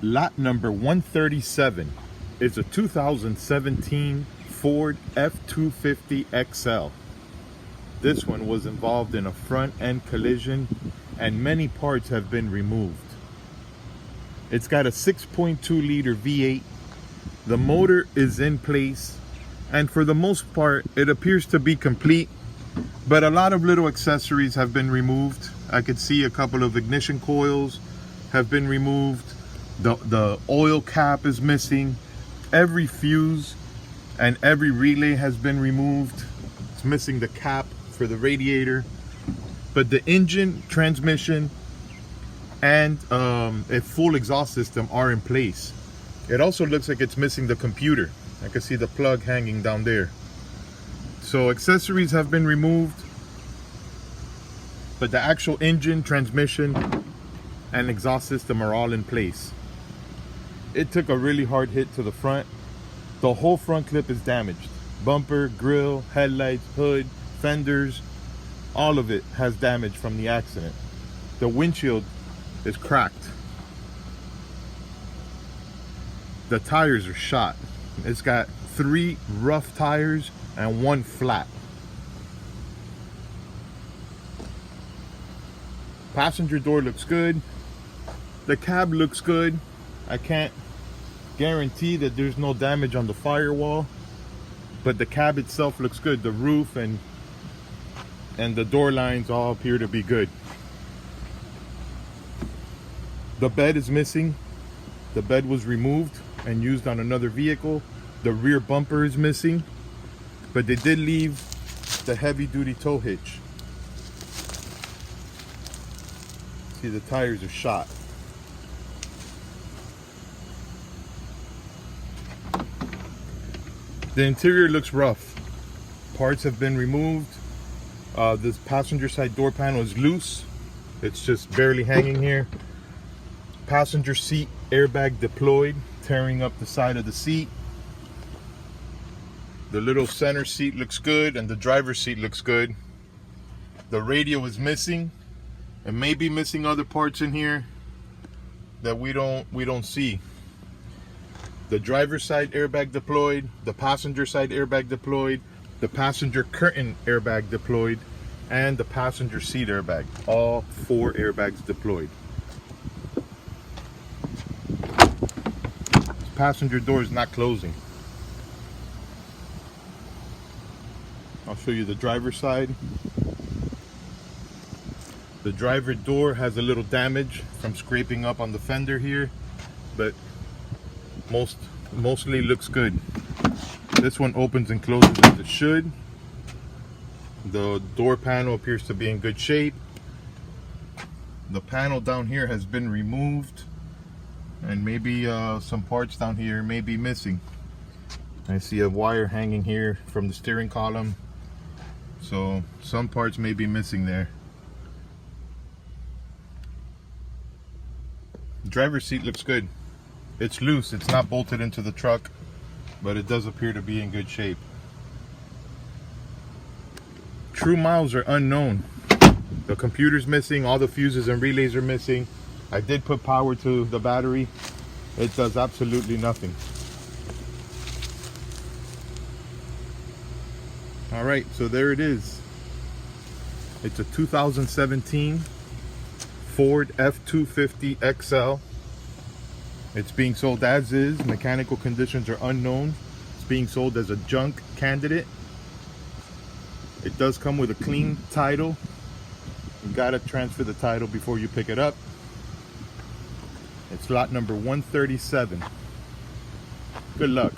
Lot number 137 is a 2017 Ford F-250 XL. This one was involved in a front end collision and many parts have been removed. It's got a 6.2 liter V8. The motor is in place and for the most part it appears to be complete, but a lot of little accessories have been removed. I could see a couple of ignition coils have been removed. The oil cap is missing. Every fuse and every relay has been removed. It's missing the cap for the radiator, but the engine, transmission, and a full exhaust system are in place. It also looks like it's missing the computer. I can see the plug hanging down there. So accessories have been removed, but the actual engine, transmission, and exhaust system are all in place. It took a really hard hit to the front. The whole front clip is damaged. Bumper, grille, headlights, hood, fenders, all of it has damage from the accident. The windshield is cracked. The tires are shot. It's got 3 rough tires and 1 flat. Passenger door looks good. The cab looks good. I can't guarantee that there's no damage on the firewall, but the cab itself looks good. The roof and the door lines all appear to be good. The bed is missing. The bed was removed and used on another vehicle. The rear bumper is missing, but they did leave the heavy-duty tow hitch. See, the tires are shot. The interior looks rough. Parts have been removed. This passenger side door panel is loose. It's just barely hanging here. Passenger seat airbag deployed, tearing up the side of the seat. The little center seat looks good and the driver's seat looks good. The radio is missing and maybe missing other parts in here that we don't see. The driver's side airbag deployed, the passenger side airbag deployed, the passenger curtain airbag deployed, and the passenger seat airbag. All 4 airbags deployed. This passenger door is not closing. I'll show you the driver's side. The driver door has a little damage from scraping up on the fender here, but mostly looks good. This one opens and closes as it should. The door panel appears to be in good shape. The panel down here has been removed, and maybe some parts down here may be missing. I see a wire hanging here from the steering column, so some parts may be missing there. The driver's seat looks good. It's loose, it's not bolted into the truck, but it does appear to be in good shape. True miles are unknown. The computer's missing, all the fuses and relays are missing. I did put power to the battery. It does absolutely nothing. All right, so there it is. It's a 2017 Ford F-250 XL. It's being sold as is. Mechanical conditions are unknown. It's being sold as a junk candidate. It does come with a clean title. You gotta transfer the title before you pick it up. It's lot number 137. Good luck.